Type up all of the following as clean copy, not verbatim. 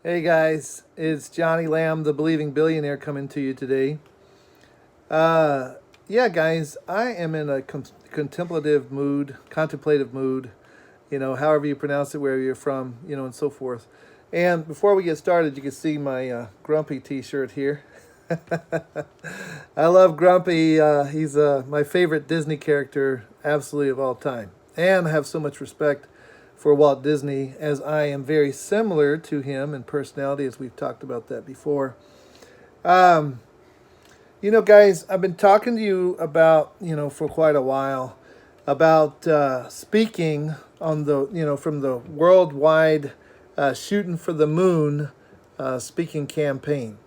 Hey guys, it's Johnny Lamb, the Believing Billionaire, coming to you today. Uh, yeah, guys, I am in a contemplative mood, however you pronounce it, wherever you're from, and so forth. And before we get started, you can see my Grumpy t shirt here. I love Grumpy. He's my favorite Disney character, absolutely, of all time. And I have so much respect for Walt Disney, as I am very similar to him in personality, as we've talked about that before. Um, guys, I've been talking to you about, for quite a while, about speaking on from the worldwide Shooting for the Moon speaking campaign.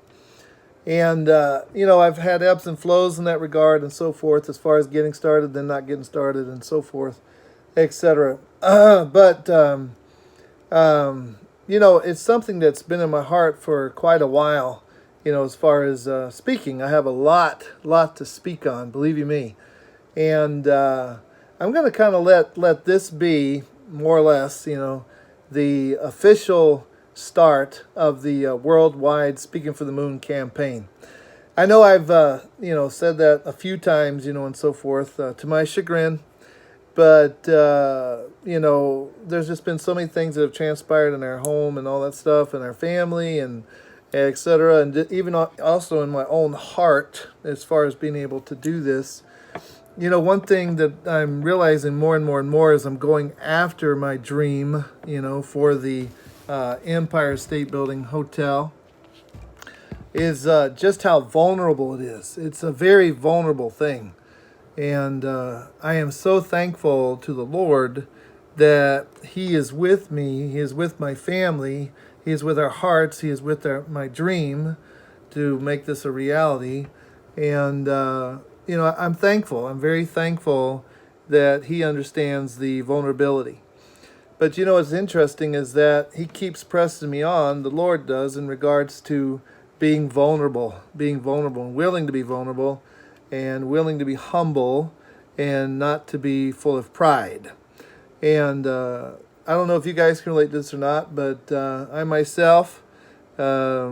And, I've had ebbs and flows in that regard and so forth, as far as getting started, then not getting started, and so forth, etc. But it's something that's been in my heart for quite a while. As far as speaking, I have a lot to speak on. Believe you me, and I'm going to kind of let this be more or less, the official start of the worldwide Speaking for the Moon campaign. I know I've said that a few times, and so forth, to my chagrin. But there's just been so many things that have transpired in our home and all that stuff, and our family, and etc. And even also in my own heart, as far as being able to do this. One thing that I'm realizing more and more and more as I'm going after my dream, for the Empire State Building Hotel, is just how vulnerable it is. It's a very vulnerable thing. And I am so thankful to the Lord that He is with me. He is with my family. He is with our hearts. He is with my dream to make this a reality. And, I'm thankful. I'm very thankful that He understands the vulnerability. But, what's interesting is that He keeps pressing me on, the Lord does, in regards to being vulnerable, and willing to be vulnerable, and willing to be humble, and not to be full of pride. And I don't know if you guys can relate to this or not, but I myself, for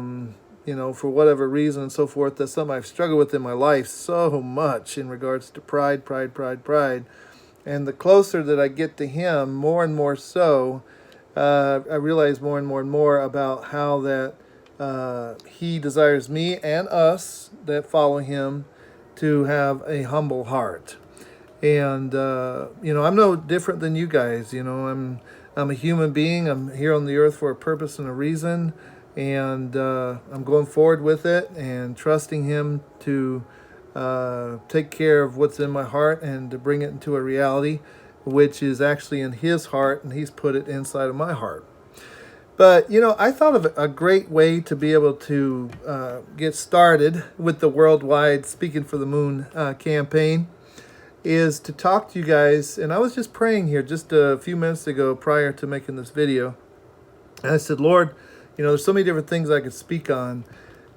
whatever reason and so forth, that's something I've struggled with in my life so much in regards to pride. And the closer that I get to Him, more and more so, I realize more and more about how that He desires me and us that follow Him to have a humble heart. And I'm no different than you guys. I'm a human being. I'm here on the earth for a purpose and a reason, and I'm going forward with it and trusting Him to take care of what's in my heart and to bring it into a reality, which is actually in His heart, and He's put it inside of my heart. But, I thought of a great way to be able to get started with the worldwide Speaking for the Moon campaign is to talk to you guys. And I was just praying here just a few minutes ago prior to making this video. And I said, Lord, there's so many different things I could speak on.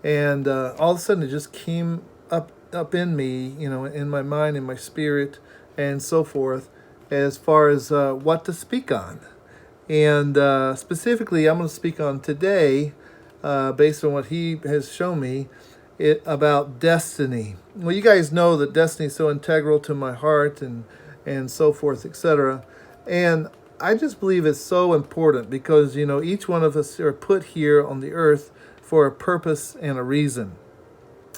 And all of a sudden it just came up in me, in my mind, in my spirit, and so forth, as far as what to speak on. And specifically, I'm going to speak on today, based on what He has shown me, about destiny. Well, you guys know that destiny is so integral to my heart, and so forth, etc. And I just believe it's so important because, each one of us are put here on the earth for a purpose and a reason.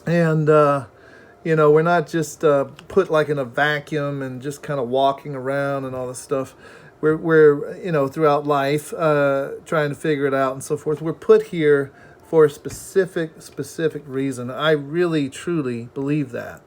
And, we're not just put like in a vacuum and just kind of walking around and all this stuff. We're throughout life trying to figure it out and so forth. We're put here for a specific reason. I really, truly believe that.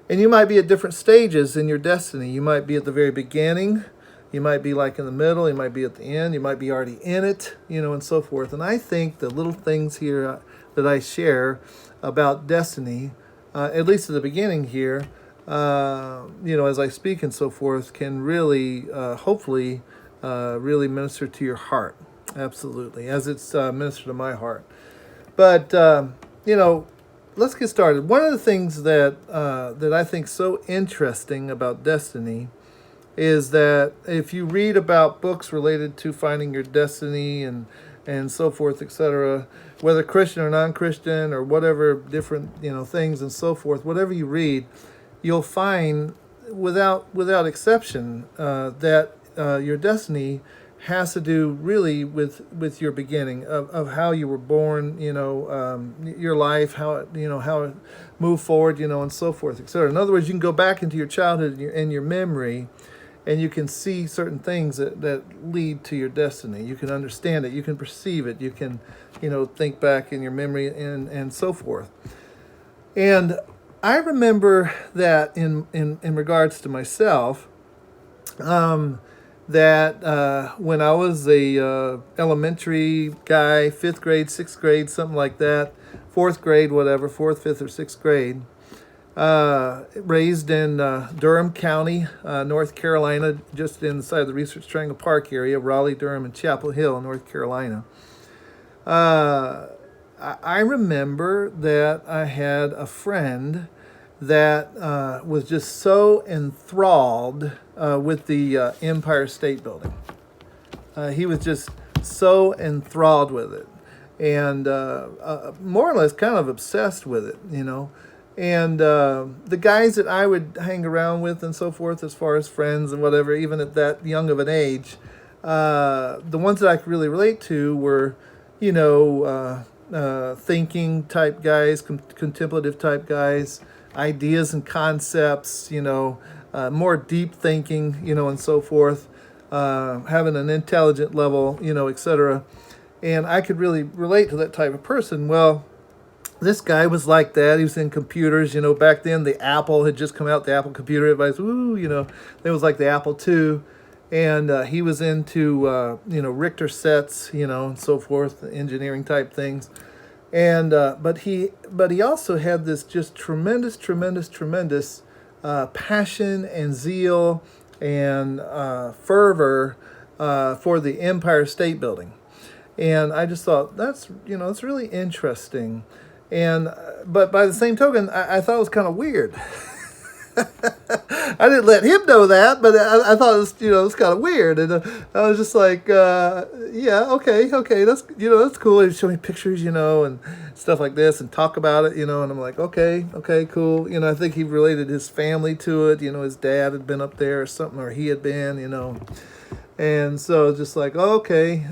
And you might be at different stages in your destiny. You might be at the very beginning. You might be like in the middle. You might be at the end. You might be already in it, and so forth. And I think the little things here that I share about destiny, at least at the beginning here, as I speak and so forth, can really, hopefully, really minister to your heart. Absolutely, as it's ministered to my heart. But, let's get started. One of the things that I think so interesting about destiny is that if you read about books related to finding your destiny and so forth, etc., whether Christian or non-Christian or whatever different things and so forth, whatever you read, you'll find without exception that your destiny has to do really with your beginning of how you were born, your life, how it moved forward, and so forth, etc. In other words, you can go back into your childhood and your memory, and you can see certain things that lead to your destiny. You can understand it. You can perceive it. You can, think back in your memory and so forth. And I remember that in regards to myself, that when I was a elementary guy, 5th grade, 6th grade, something like that, 4th grade, whatever, 4th, 5th, or 6th grade, raised in Durham County, North Carolina, just inside the Research Triangle Park area, Raleigh, Durham, and Chapel Hill, North Carolina. I remember that I had a friend that was just so enthralled with the Empire State Building. He was just so enthralled with it, and more or less kind of obsessed with it, And the guys that I would hang around with and so forth, as far as friends and whatever, even at that young of an age, the ones that I could really relate to were, thinking type guys, contemplative type guys, ideas and concepts, more deep thinking, and so forth, having an intelligent level, etc. And I could really relate to that type of person. Well, this guy was like that. He was in computers, back then the Apple had just come out, the Apple computer. Everybody's, ooh, it was like the Apple II. And he was into, Richter sets, and so forth, engineering type things. And but he also had this just tremendous passion and zeal and fervor for the Empire State Building. And I just thought that's really interesting. And but by the same token, I thought it was kind of weird. I didn't let him know that, but I thought it was it was kind of weird, and I was just like, yeah, okay, that's cool. He'd show me pictures, and stuff like this, and talk about it, and I'm like, okay, cool. I think he related his family to it. His dad had been up there or something, or he had been, and so just like, oh, okay,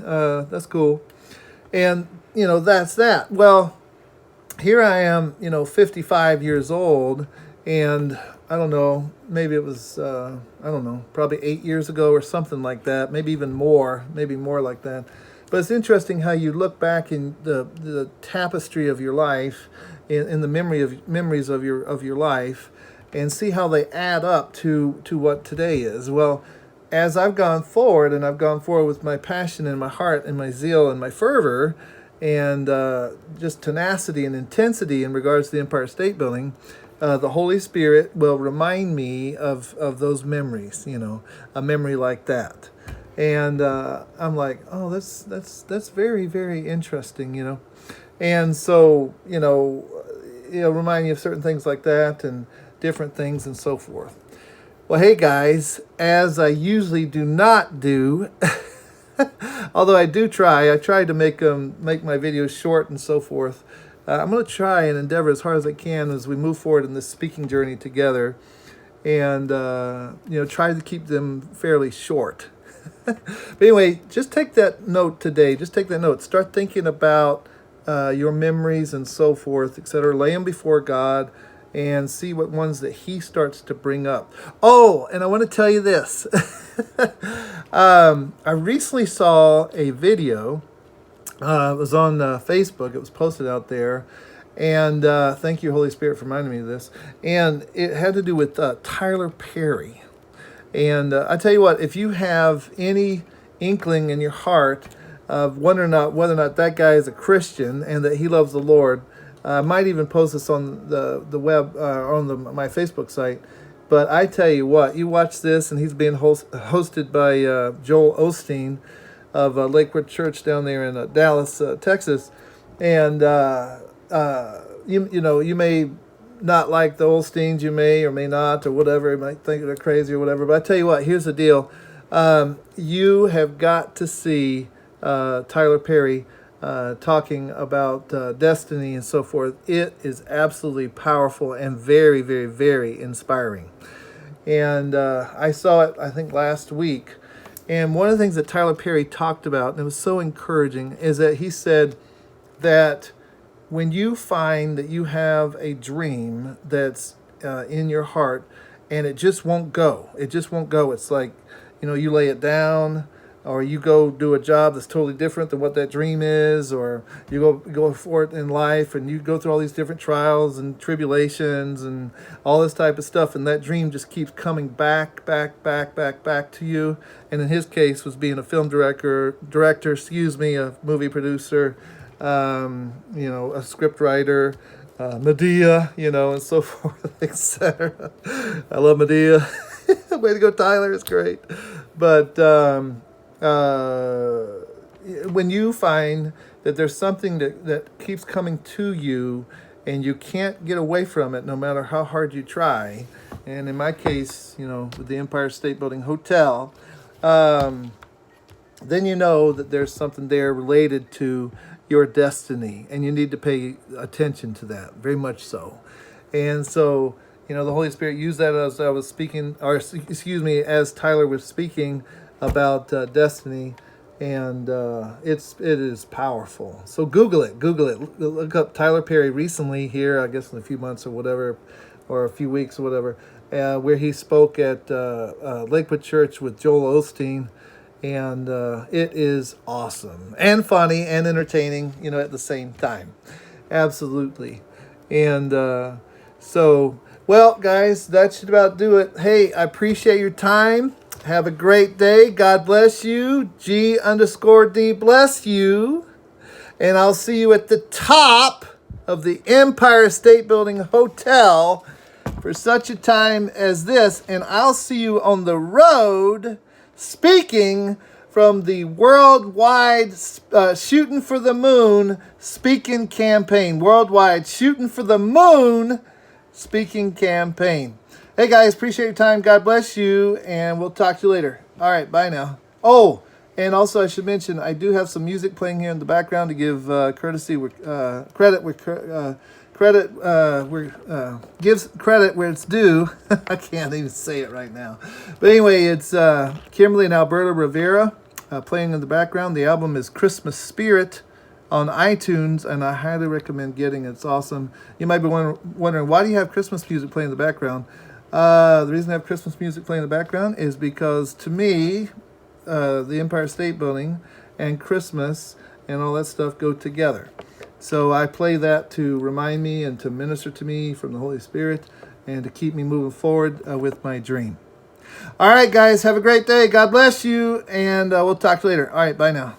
that's cool, and that's that. Well, here I am, 55 years old, and I don't know, maybe it was, probably 8 years ago or something like that, maybe even more, maybe more like that. But it's interesting how you look back in the tapestry of your life, in the memories of your life, and see how they add up to what today is. Well, as I've gone forward, and I've gone forward with my passion and my heart and my zeal and my fervor, and just tenacity and intensity in regards to the Empire State Building, the Holy Spirit will remind me of those memories, a memory like that. And I'm like, oh, that's very, very interesting, And so, remind me of certain things like that and different things and so forth. Well, hey guys, as I usually do not do, although I try to make my videos short and so forth. I'm going to try and endeavor as hard as I can as we move forward in this speaking journey together, and try to keep them fairly short. But anyway, just take that note today. Just take that note. Start thinking about your memories and so forth, etc. Lay them before God and see what ones that He starts to bring up. Oh, and I want to tell you this. I recently saw a video. It was on Facebook. It was posted out there. And thank you, Holy Spirit, for reminding me of this. And it had to do with Tyler Perry. And I tell you what, if you have any inkling in your heart of whether or not that guy is a Christian and that he loves the Lord, I might even post this on the web, on my Facebook site. But I tell you what, you watch this, and he's being hosted by Joel Osteen of Lakewood Church down there in Dallas, Texas, and you may not like the Olsteins, you may or may not, or whatever. You might think they're crazy or whatever. But I tell you what, here's the deal. You have got to see Tyler Perry talking about destiny and so forth. It is absolutely powerful and very, very, very inspiring. And I saw it, I think, last week. And one of the things that Tyler Perry talked about, and it was so encouraging, is that he said that when you find that you have a dream that's in your heart and it just won't go, It's like, you lay it down, or you go do a job that's totally different than what that dream is, or you go for it in life and you go through all these different trials and tribulations and all this type of stuff, and that dream just keeps coming back to you. And in his case was being a film director, a movie producer, a script writer, Medea, and so forth, etc. I love Medea. Way to go, Tyler. It's great. But when you find that there's something that keeps coming to you and you can't get away from it no matter how hard you try, and in my case, with the Empire State Building Hotel, then you know that there's something there related to your destiny, and you need to pay attention to that, very much so. And so, the Holy Spirit used that as I was speaking, or excuse me, as Tyler was speaking about destiny, and it is powerful. So Google it, look up Tyler Perry recently here, I guess in a few months or whatever, or a few weeks or whatever, where he spoke at Lakewood Church with Joel Osteen. And it is awesome and funny and entertaining, at the same time. Absolutely. And well, guys, that should about do it. Hey, I appreciate your time. Have a great day. God bless you. G_D bless you. And I'll see you at the top of the Empire State Building Hotel for such a time as this. And I'll see you on the road speaking from the worldwide Shooting for the Moon speaking campaign. Worldwide Shooting for the Moon speaking campaign. Hey guys, appreciate your time. God bless you, and we'll talk to you later. All right, bye now. Oh, and also I should mention I do have some music playing here in the background to give gives credit where it's due. I can't even say it right now. But anyway, it's Kimberly and Alberta Rivera playing in the background. The album is Christmas Spirit on iTunes, and I highly recommend getting it. It's awesome. You might be wondering, why do you have Christmas music playing in the background? The reason I have Christmas music playing in the background is because, to me, the Empire State Building and Christmas and all that stuff go together. So I play that to remind me and to minister to me from the Holy Spirit and to keep me moving forward with my dream. All right, guys, have a great day. God bless you, and we'll talk to you later. All right, bye now.